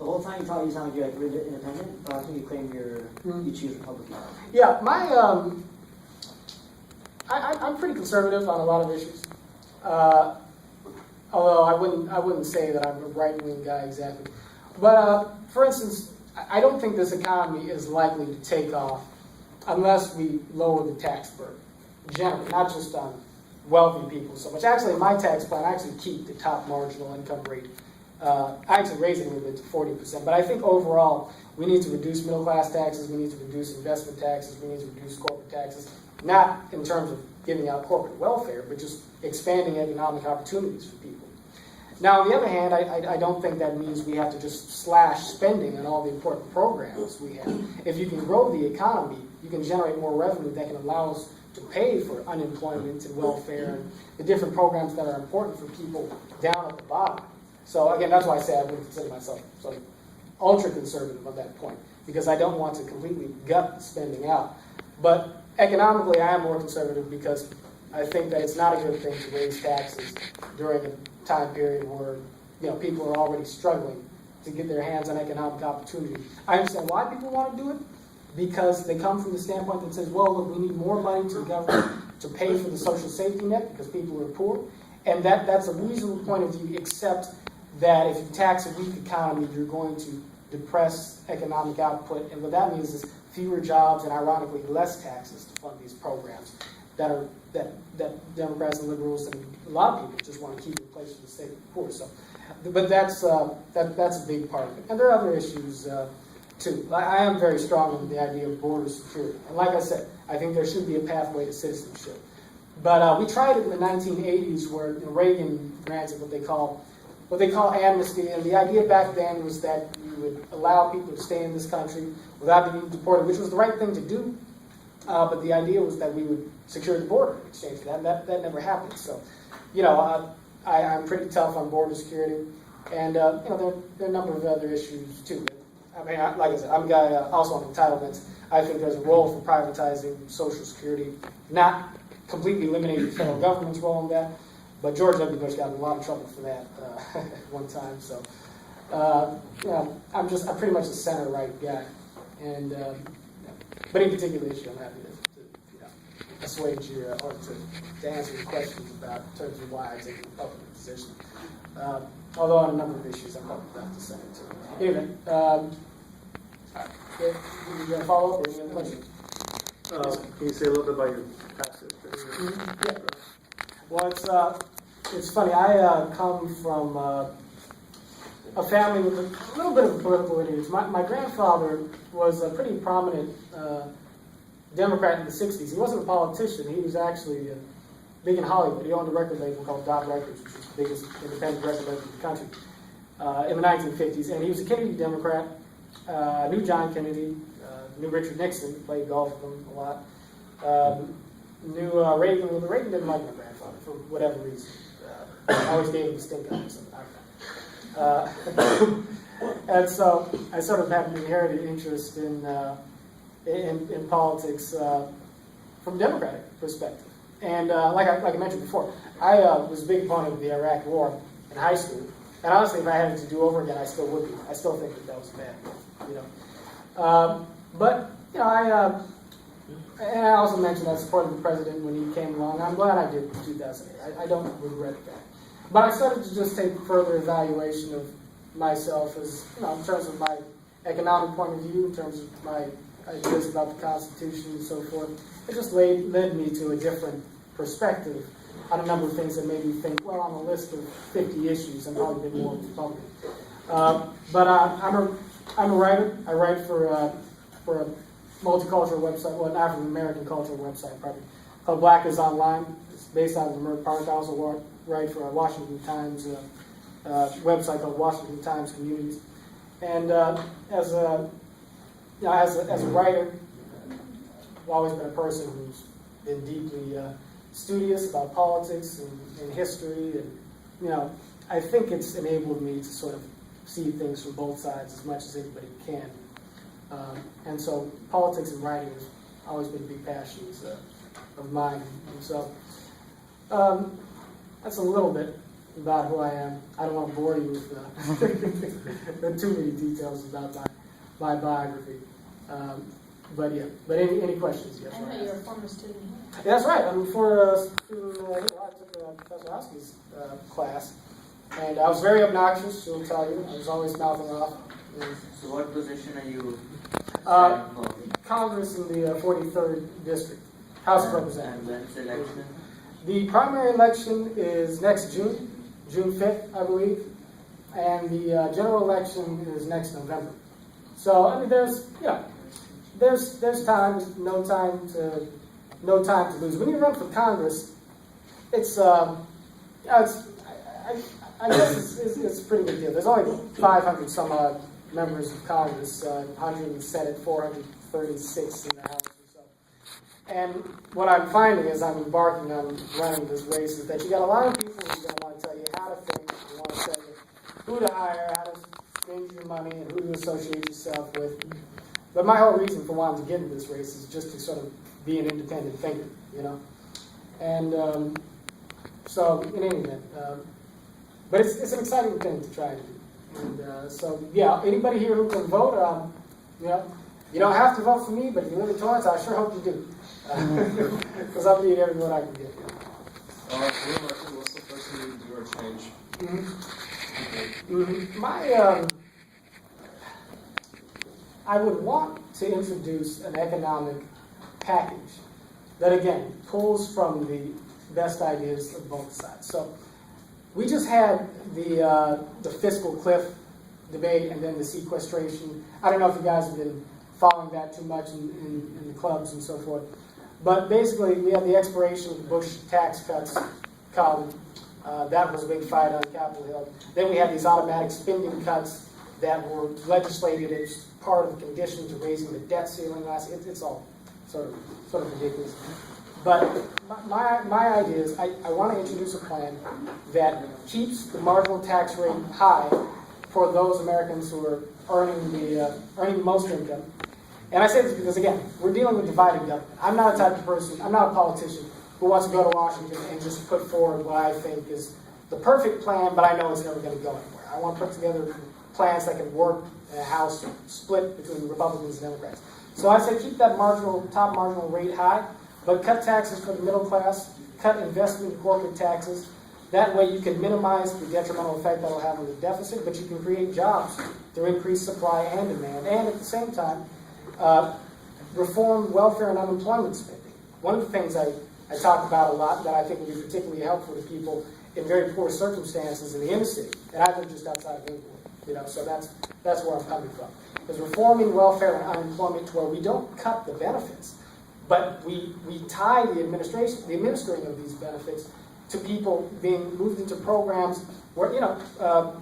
The whole time you talk, you sound like you're like really independent, but I think you claim you choose Republican. Yeah, I'm pretty conservative on a lot of issues. Although I wouldn't say that I'm a right-wing guy exactly. But for instance, I don't think this economy is likely to take off unless we lower the tax burden, generally, not just on wealthy people so much. Actually, in my tax plan, I actually keep the top marginal income rate. I actually raise it a little bit to 40%. But I think overall, we need to reduce middle-class taxes, we need to reduce investment taxes, we need to reduce corporate taxes, not in terms of giving out corporate welfare, but just expanding economic opportunities for people. Now, on the other hand, I don't think that means we have to just slash spending on all the important programs we have. If you can grow the economy, you can generate more revenue that can allow us to pay for unemployment and welfare and the different programs that are important for people down at the bottom. So again, that's why I say I wouldn't consider myself sort of ultra-conservative on that point, because I don't want to completely gut spending out. But economically, I am more conservative because I think that it's not a good thing to raise taxes during a time period where people are already struggling to get their hands on economic opportunity. I understand why people want to do it, because they come from the standpoint that says, well, look, we need more money to the government to pay for the social safety net because people are poor. And that's a reasonable point of view, except that if you tax a weak economy, you're going to depress economic output. And what that means is fewer jobs and, ironically, less taxes to fund these programs that Democrats and liberals and a lot of people just want to keep in place for the sake of the poor. So, but that's a big part of it. And there are other issues too. I am very strong on the idea of border security. And like I said, I think there should be a pathway to citizenship. But we tried it in the 1980s, where Reagan granted what they call amnesty, and the idea back then was that you would allow people to stay in this country without being deported, which was the right thing to do. But the idea was that we would secure the border in exchange for that, and that never happened. So, I'm pretty tough on border security, and there are a number of other issues too. I mean, like I said, I'm a guy also on entitlements. I think there's a role for privatizing Social Security, not completely eliminating the federal government's role in that. But George W. Bush got in a lot of trouble for that at one time. So, I'm pretty much a center-right guy. And but in particular issue, I'm happy to assuage your or to answer your questions about in terms of why I take a Republican position. Although on a number of issues, I'm probably not the center too. Anyway, you got a follow up or any other questions? Can you say a little bit about your past history? Yeah. Well, it's funny. I come from a family with a little bit of a political lineage. My grandfather was a pretty prominent Democrat in the 60s. He wasn't a politician. He was actually big in Hollywood. He owned a record label called Dot Records, which was the biggest independent record label in the country in the 1950s. And he was a Kennedy Democrat, knew John Kennedy, knew Richard Nixon, played golf with him a lot, knew Reagan. Well, Reagan didn't like my grandfather for whatever reason. I always gave him a stink eye or something. I don't know. And so I sort of had an inherited interest in politics from a Democratic perspective. And like I mentioned before, I was a big opponent of the Iraq War in high school. And honestly, if I had it to do over again, I still would be. I still think that was a bad war, But and I also mentioned I supported the president when he came along. I'm glad I did in 2008. I don't regret that. But I started to just take further evaluation of myself as, in terms of my economic point of view, in terms of my ideas about the Constitution and so forth. It just led me to a different perspective on a number of things that made me think, well, on a list of 50 issues, I'm probably a bit more Republican. But I'm a writer. I write for a multicultural website, well, an African American cultural website, probably, called Black is Online. It's based out of Leimert Park. I also write for a Washington Times website called Washington Times Communities. And as a writer, I've always been a person who's been deeply studious about politics and history, and I think it's enabled me to sort of see things from both sides as much as anybody can. And so politics and writing has always been big passions of mine. And so that's a little bit about who I am. I don't want to bore you with too many details about my biography. But yeah, but any questions? Yes, I know you're a former student here. that's right. I'm for a student. I took Professor Hosky's class, and I was very obnoxious. She'll tell you. I was always mouthing off. So what position are you Uh, standing for? Congress in the 43rd District, House of Representatives. And when's the election? The primary election is next June 5th, I believe, and the general election is next November. So I mean, there's time, no time to lose. When you run for Congress, I guess it's a pretty big deal. There's only 500 some odd members of Congress, 100 in the Senate, 436 in the House or so. And what I'm finding as I'm embarking on running this race is that you got a lot of people who are going to want to tell you how to think, who want to tell you who to hire, how to spend your money, and who to associate yourself with. But my whole reason for wanting to get into this race is just to sort of be an independent thinker, you know. And so, in any event, but it's an exciting thing to try to do. And so, yeah, anybody here who can vote, you know, you don't have to vote for me, but if you live in Torrance, I sure hope you do. Because I'll need every vote I can get. What's the first thing you do or change? I would want to introduce an economic package that, again, pulls from the best ideas of both sides. So we just had the fiscal cliff debate and then the sequestration. I don't know if you guys have been following that too much in the clubs and so forth. But basically, we had the expiration of the Bush tax cuts come. That was a big fight on Capitol Hill. Then we had these automatic spending cuts that were legislated as part of the condition to raising the debt ceiling last year. It's all sort of ridiculous. But my idea is I want to introduce a plan that keeps the marginal tax rate high for those Americans who are earning the most income. And I say this because, again, we're dealing with divided government. I'm not a type of person, I'm not a politician who wants to go to Washington and just put forward what I think is the perfect plan, but I know it's never going to go anywhere. I want to put together plans that can work in a House split between Republicans and Democrats. So I say keep that top marginal rate high, but cut taxes for the middle class, cut investment and corporate taxes. That way you can minimize the detrimental effect that will have on the deficit, but you can create jobs through increased supply and demand. And at the same time, reform welfare and unemployment spending. One of the things I talk about a lot that I think would be particularly helpful to people in very poor circumstances in the inner city, and I live just outside of England, you know, so that's where I'm coming from. Is reforming welfare and unemployment to where we don't cut the benefits, but we tie the administering of these benefits to people being moved into programs where, you know,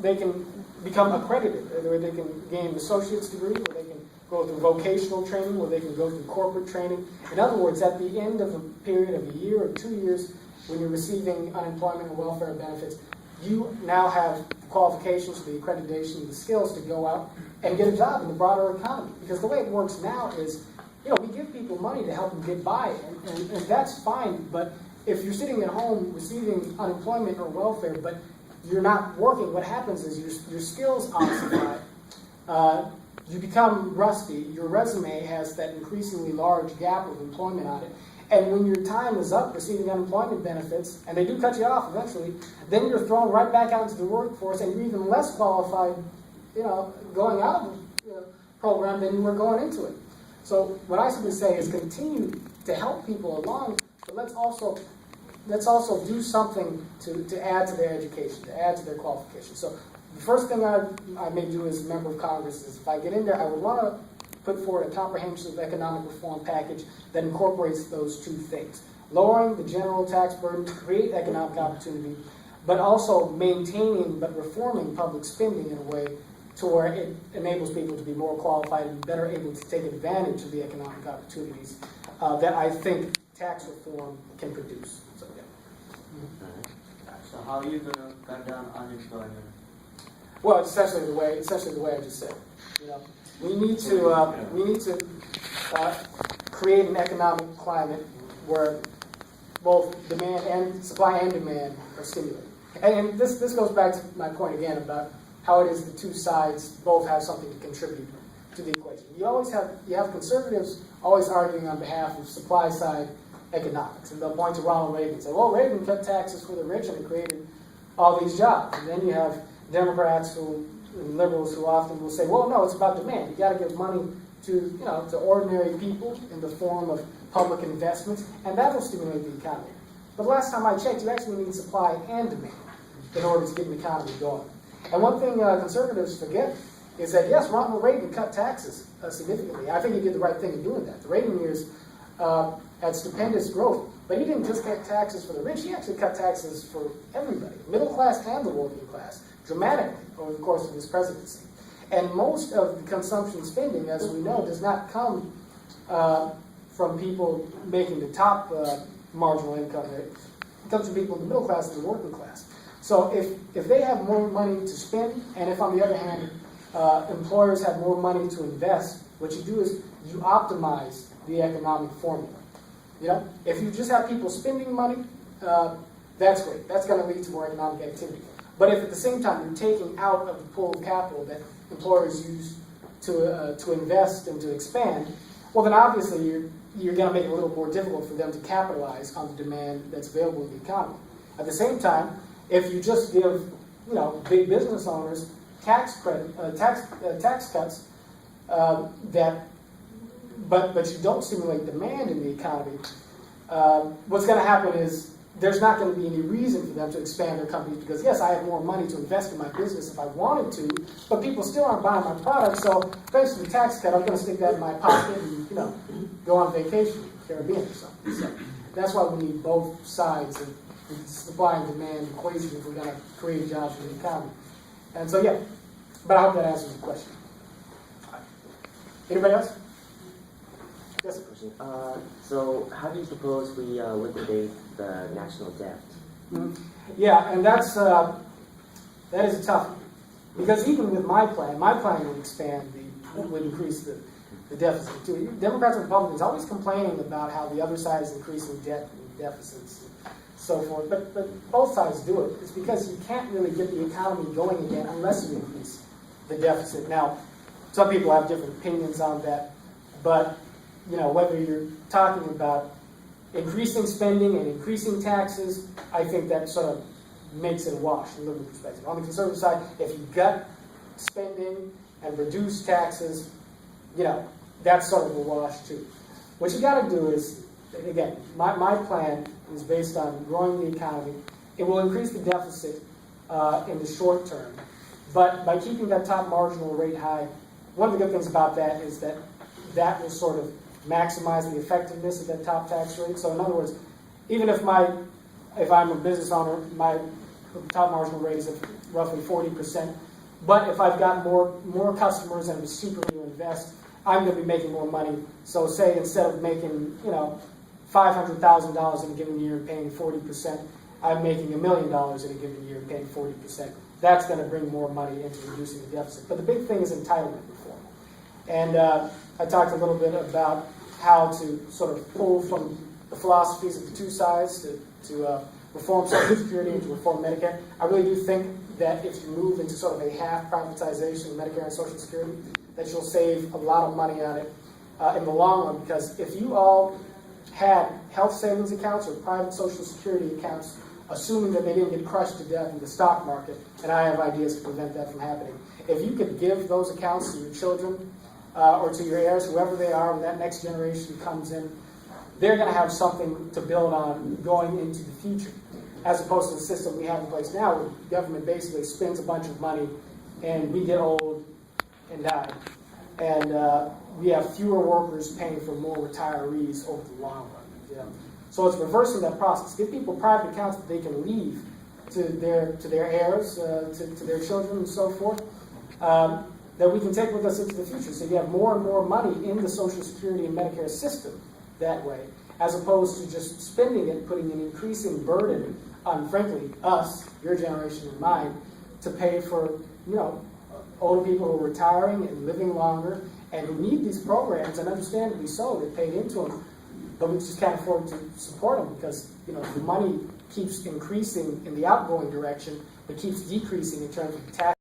they can become accredited, where they can gain an associate's degree, where they can go through vocational training, where they can go through corporate training. In other words, at the end of a period of a year or 2 years, when you're receiving unemployment and welfare benefits, you now have the qualifications, the accreditation, the skills to go out and get a job in the broader economy. Because the way it works now is, you know, we give people money to help them get by, and that's fine, but if you're sitting at home receiving unemployment or welfare, but you're not working, what happens is your skills ossify, you become rusty, your resume has that increasingly large gap of employment on it, and when your time is up receiving unemployment benefits, and they do cut you off eventually, then you're thrown right back out into the workforce, and you're even less qualified, you know, going out of the program than you were going into it. So what I simply say is continue to help people along, but let's also do something to add to their education, to add to their qualifications. So the first thing I may do as a member of Congress is if I get in there, I would want to put forward a comprehensive economic reform package that incorporates those two things. Lowering the general tax burden to create economic opportunity, but also maintaining but reforming public spending in a way to where it enables people to be more qualified and better able to take advantage of the economic opportunities that I think tax reform can produce. So, yeah. So how are you going to cut down unemployment? Well, it's essentially the way I just said. You know, we need to create an economic climate where both supply and demand are stimulated. And this goes back to my point again about how it is the two sides both have something to contribute to the equation. You have conservatives always arguing on behalf of supply side economics, and they'll point to Ronald Reagan and say, well, Reagan cut taxes for the rich and it created all these jobs. And then you have Democrats and liberals who often will say, well, no, it's about demand. You got to give money to to ordinary people in the form of public investments, and that will stimulate the economy. But last time I checked, you actually need supply and demand in order to get an economy going. And one thing conservatives forget is that, yes, Ronald Reagan cut taxes significantly. I think he did the right thing in doing that. The Reagan years had stupendous growth, but he didn't just cut taxes for the rich, he actually cut taxes for everybody, middle class and the working class, dramatically over the course of his presidency. And most of the consumption spending, as we know, does not come from people making the top marginal income rate. It comes from people in the middle class and the working class. So if they have more money to spend, and if on the other hand, employers have more money to invest, what you do is you optimize the economic formula. If you just have people spending money, that's great. That's going to lead to more economic activity. But if at the same time you're taking out of the pool of capital that employers use to invest and to expand, well then obviously you're going to make it a little more difficult for them to capitalize on the demand that's available in the economy. At the same time, if you just give big business owners tax cuts but you don't stimulate demand in the economy, what's going to happen is there's not going to be any reason for them to expand their companies because, yes, I have more money to invest in my business if I wanted to, but people still aren't buying my product, so thanks to the tax cut, I'm going to stick that in my pocket and, go on vacation in the Caribbean or something. So that's why we need both sides of the supply and demand equation if we're going to create jobs in the economy. And so, yeah, but I hope that answers the question. Anybody else? Yes, sir. So how do you suppose we liquidate the national debt? Mm-hmm. Yeah, and that is a tough one. Because even with my plan would increase the deficit too. Democrats and Republicans always complaining about how the other side is increasing debt and deficits and so forth, but both sides do it. It's because you can't really get the economy going again unless you increase the deficit. Now, some people have different opinions on that, but whether you're talking about increasing spending and increasing taxes, I think that sort of makes it a wash from the liberal perspective. On the conservative side, if you gut spending and reduce taxes, that's sort of a wash too. What you got to do is, again, my plan is based on growing the economy. It will increase the deficit in the short term, but by keeping that top marginal rate high, one of the good things about that is that will sort of maximize the effectiveness of that top tax rate. So in other words, even if I'm a business owner, my top marginal rate is at roughly 40%, but if I've got more customers and it's cheaper to invest, I'm going to be making more money. So say instead of making $500,000 in a given year and paying 40%, I'm making $1 million in a given year and paying 40%. That's going to bring more money into reducing the deficit. But the big thing is entitlement reform. And I talked a little bit about how to sort of pull from the philosophies of the two sides to reform Social Security and to reform Medicare. I really do think that if you move into sort of a half privatization of Medicare and Social Security, that you'll save a lot of money on it in the long run. Because if you all had health savings accounts or private Social Security accounts, assuming that they didn't get crushed to death in the stock market, and I have ideas to prevent that from happening, if you could give those accounts to your children or to your heirs, whoever they are, when that next generation comes in, they're going to have something to build on going into the future, as opposed to the system we have in place now, where the government basically spends a bunch of money, and we get old and die, and we have fewer workers paying for more retirees over the long run. So it's reversing that process. Give people private accounts that they can leave to their heirs, to their children, and so forth, that we can take with us into the future. So you have more and more money in the Social Security and Medicare system that way, as opposed to just spending it, putting an increasing burden on, frankly, us, your generation and mine, to pay for, older people who are retiring and living longer and who need these programs, and understandably so, they paid into them, but we just can't afford to support them because, the money keeps increasing in the outgoing direction, but keeps decreasing in terms of the tax